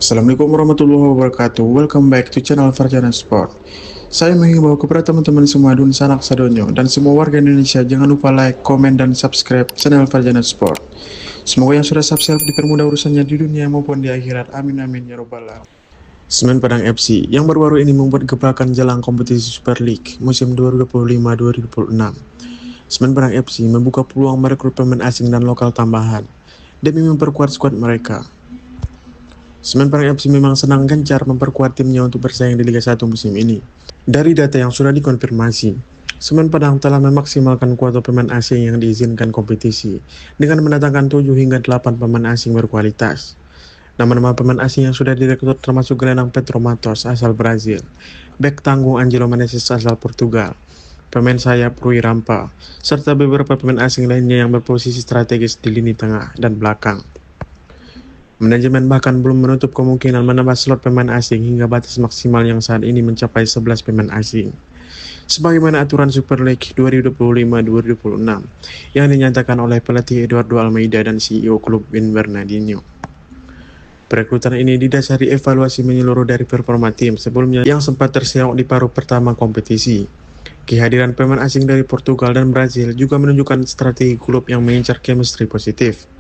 Assalamualaikum warahmatullahi wabarakatuh. Welcome back to channel Farjana Sport. Saya menghimbau kepada teman-teman semua dun sanak sadonyo dan semua warga Indonesia jangan lupa like, komen, dan subscribe channel Farjana Sport. Semoga yang sudah subscribe dipermudah urusannya di dunia maupun di akhirat. Amin amin ya robbal alamin. Semen Padang FC yang baru-baru ini membuat gebrakan jelang kompetisi Super League musim 2025-2026. Semen Padang FC membuka peluang merekrut pemain asing dan lokal tambahan demi memperkuat skuad mereka. Semen Padang FC memang senang gencar memperkuat timnya untuk bersaing di Liga 1 musim ini. Dari data yang sudah dikonfirmasi, Semen Padang telah memaksimalkan kuota pemain asing yang diizinkan kompetisi dengan mendatangkan 7 hingga 8 pemain asing berkualitas. Nama-nama pemain asing yang sudah direkrut termasuk gelandang Pedro Matos asal Brazil, bek tanggung Angelo Menezes asal Portugal, pemain sayap Rui Rampa, serta beberapa pemain asing lainnya yang berposisi strategis di lini tengah dan belakang. Manajemen bahkan belum menutup kemungkinan menambah slot pemain asing hingga batas maksimal yang saat ini mencapai 11 pemain asing. Sebagaimana aturan Super League 2025-2026 yang dinyatakan oleh pelatih Eduardo Almeida dan CEO klub Win Bernardinho. Perekrutan ini didasari evaluasi menyeluruh dari performa tim sebelumnya yang sempat terseok di paruh pertama kompetisi. Kehadiran pemain asing dari Portugal dan Brazil juga menunjukkan strategi klub yang mengincar chemistry positif.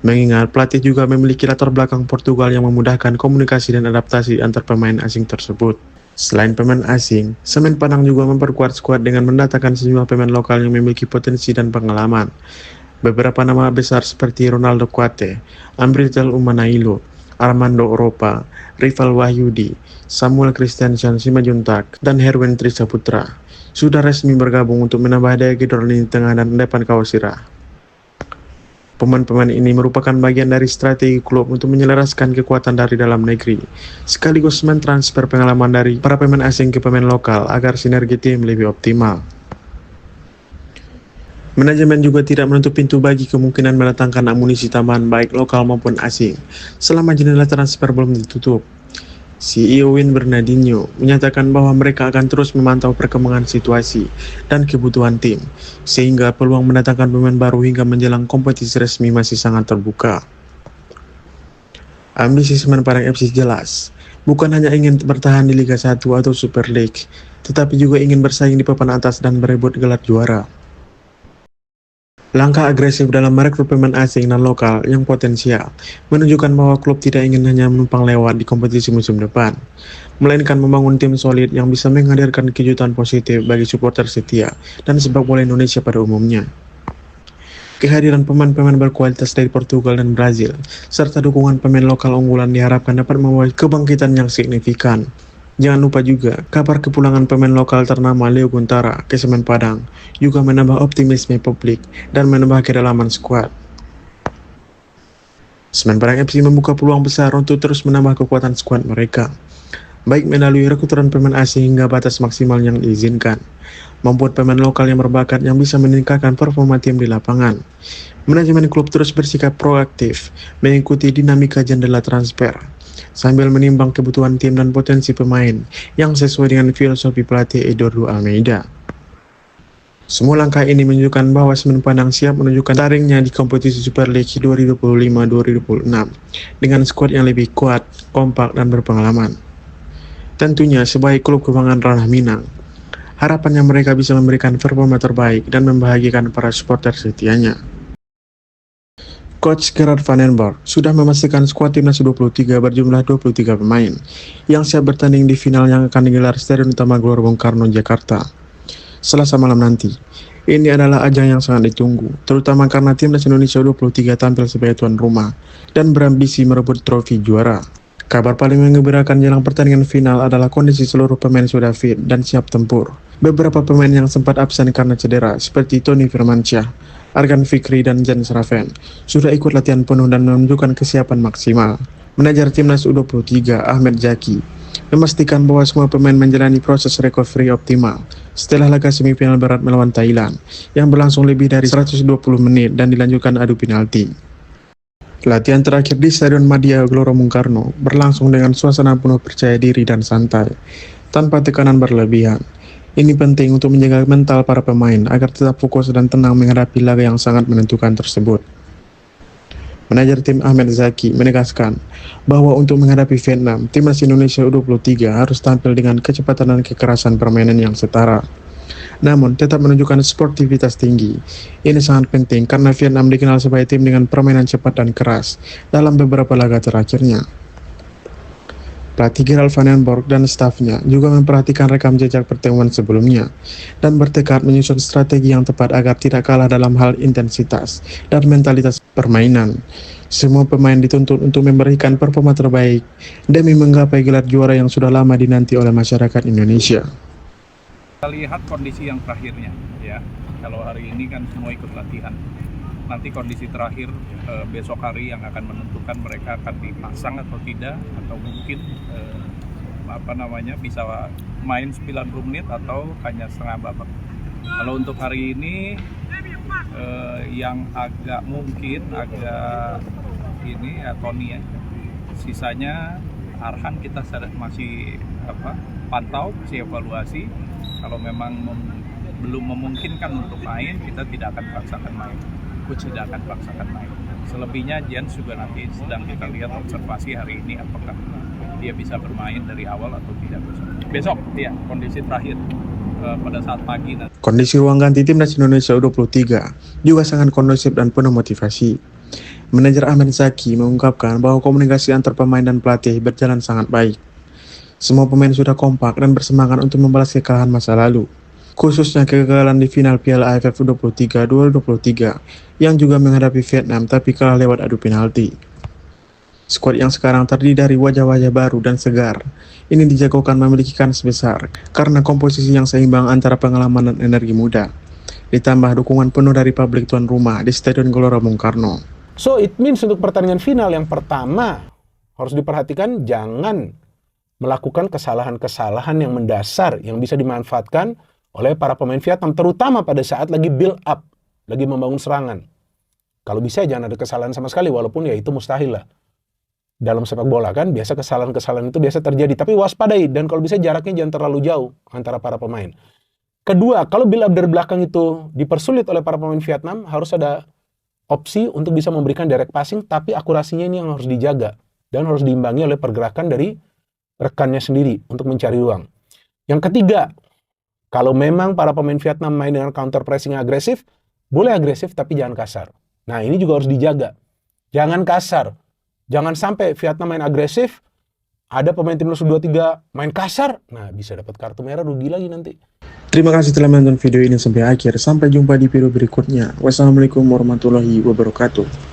Mengingat pelatih juga memiliki latar belakang Portugal yang memudahkan komunikasi dan adaptasi antar pemain asing tersebut. Selain pemain asing, Semen Padang juga memperkuat skuad dengan mendatangkan sejumlah pemain lokal yang memiliki potensi dan pengalaman. Beberapa nama besar seperti Ronaldo Kuate, Ambritel Umanailo, Armando Oropa, Rival Wahyudi, Samuel Christiansen Simajuntak, dan Herwin Trisaputra sudah resmi bergabung untuk menambah daya gedor lini tengah dan depan Kawasira. Pemain-pemain ini merupakan bagian dari strategi klub untuk menyelaraskan kekuatan dari dalam negeri, sekaligus mentransfer pengalaman dari para pemain asing ke pemain lokal agar sinergi tim lebih optimal. Manajemen juga tidak menutup pintu bagi kemungkinan mendatangkan amunisi tambahan baik lokal maupun asing, selama jendela transfer belum ditutup. CEO Win Bernardinho menyatakan bahwa mereka akan terus memantau perkembangan situasi dan kebutuhan tim, sehingga peluang mendatangkan pemain baru hingga menjelang kompetisi resmi masih sangat terbuka. Ambisi Semen Padang FC jelas, bukan hanya ingin bertahan di Liga 1 atau Super League, tetapi juga ingin bersaing di papan atas dan berebut gelar juara. Langkah agresif dalam merekrut pemain asing dan lokal yang potensial menunjukkan bahwa klub tidak ingin hanya menumpang lewat di kompetisi musim depan, melainkan membangun tim solid yang bisa menghadirkan kejutan positif bagi supporter setia dan sepak bola Indonesia pada umumnya. Kehadiran pemain-pemain berkualitas dari Portugal dan Brazil, serta dukungan pemain lokal unggulan diharapkan dapat membawa kebangkitan yang signifikan. Jangan lupa juga, kabar kepulangan pemain lokal ternama Leo Guntara ke Semen Padang juga menambah optimisme publik dan menambah kedalaman skuad. Semen Padang FC membuka peluang besar untuk terus menambah kekuatan skuad mereka, baik melalui rekrutan pemain asing hingga batas maksimal yang diizinkan, membuat pemain lokal yang berbakat yang bisa meningkatkan performa tim di lapangan. Manajemen klub terus bersikap proaktif, mengikuti dinamika jendela transfer, sambil menimbang kebutuhan tim dan potensi pemain yang sesuai dengan filosofi pelatih Eduardo Almeida. Semua langkah ini menunjukkan bahwa Semen Padang siap menunjukkan taringnya di kompetisi Super League 2025-2026 dengan skuad yang lebih kuat, kompak, dan berpengalaman. Tentunya sebagai klub kebanggaan Ranah Minang, harapannya mereka bisa memberikan performa terbaik dan membahagiakan para supporter setianya. Coach Gerard van den Berg sudah memastikan skuad timnas U23 berjumlah 23 pemain yang siap bertanding di final yang akan digelar Stadion Utama Gelora Bung Karno, Jakarta, Selasa malam nanti. Ini adalah ajang yang sangat ditunggu, terutama karena timnas Indonesia U23 tampil sebagai tuan rumah dan berambisi merebut trofi juara. Kabar paling menggembirakan jelang pertandingan final adalah kondisi seluruh pemain sudah fit dan siap tempur. Beberapa pemain yang sempat absen karena cedera seperti Tony Firmansyah, Argan Fikri, dan Jan Sraven sudah ikut latihan penuh dan menunjukkan kesiapan maksimal. Manajer timnas U23 Ahmed Zaki memastikan bahwa semua pemain menjalani proses recovery optimal setelah laga semifinal berat melawan Thailand yang berlangsung lebih dari 120 menit dan dilanjutkan adu penalti. Latihan terakhir di Stadion Madia Gelora Bung Karno berlangsung dengan suasana penuh percaya diri dan santai, tanpa tekanan berlebihan. Ini penting untuk menjaga mental para pemain agar tetap fokus dan tenang menghadapi laga yang sangat menentukan tersebut. Manajer tim Ahmed Zaki menegaskan bahwa untuk menghadapi Vietnam, timnas Indonesia U23 harus tampil dengan kecepatan dan kekerasan permainan yang setara. Namun, tetap menunjukkan sportivitas tinggi. Ini sangat penting karena Vietnam dikenal sebagai tim dengan permainan cepat dan keras dalam beberapa laga terakhirnya. Pelatih Gerald van den Borg dan stafnya juga memperhatikan rekam jejak pertemuan sebelumnya dan bertekad menyusun strategi yang tepat agar tidak kalah dalam hal intensitas dan mentalitas permainan. Semua pemain dituntut untuk memberikan performa terbaik demi menggapai gelar juara yang sudah lama dinanti oleh masyarakat Indonesia. Kita lihat kondisi yang terakhirnya, ya. Kalau hari ini kan semua ikut latihan. Nanti kondisi terakhir besok hari yang akan menentukan mereka akan dipasang atau tidak, atau mungkin bisa main 90 menit atau hanya setengah babak. Kalau untuk hari ini yang agak ini ya Tony ya. Sisanya Arhan kita masih pantau, masih evaluasi. Kalau memang belum memungkinkan untuk main, kita tidak akan paksakan main. Coach tidak akan paksakan main. Selebihnya Jens juga nanti sedang kita lihat observasi hari ini apakah dia bisa bermain dari awal atau tidak besok. Ya, kondisi terakhir pada saat pagi nanti. Kondisi ruang ganti timnas Indonesia U23 juga sangat kondusif dan penuh motivasi. Manajer Ahmed Zaki mengungkapkan bahwa komunikasi antar pemain dan pelatih berjalan sangat baik. Semua pemain sudah kompak dan bersemangat untuk membalas kekalahan masa lalu, khususnya kegagalan di final Piala AFF U23 2023 yang juga menghadapi Vietnam tapi kalah lewat adu penalti. Skuad yang sekarang terdiri dari wajah-wajah baru dan segar ini dijagokan memiliki kans besar karena komposisi yang seimbang antara pengalaman dan energi muda, ditambah dukungan penuh dari publik tuan rumah di Stadion Gelora Bung Karno. So it means untuk pertandingan final yang pertama harus diperhatikan jangan melakukan kesalahan-kesalahan yang mendasar yang bisa dimanfaatkan oleh para pemain Vietnam, terutama pada saat lagi build up, lagi membangun serangan. Kalau bisa jangan ada kesalahan sama sekali, walaupun ya itu mustahil lah. Dalam sepak bola kan, biasa kesalahan-kesalahan itu biasa terjadi, tapi waspadai, dan kalau bisa jaraknya jangan terlalu jauh antara para pemain. Kedua, kalau build up dari belakang itu dipersulit oleh para pemain Vietnam, harus ada opsi untuk bisa memberikan direct passing, tapi akurasinya ini yang harus dijaga, dan harus diimbangi oleh pergerakan dari rekannya sendiri untuk mencari ruang. Yang ketiga, kalau memang para pemain Vietnam main dengan counter pressing agresif, boleh agresif tapi jangan kasar. Nah ini juga harus dijaga. Jangan kasar. Jangan sampai Vietnam main agresif, ada pemain timnas U23 main kasar, nah bisa dapat kartu merah, rugi lagi nanti. Terima kasih telah menonton video ini sampai akhir. Sampai jumpa di video berikutnya. Wassalamualaikum warahmatullahi wabarakatuh.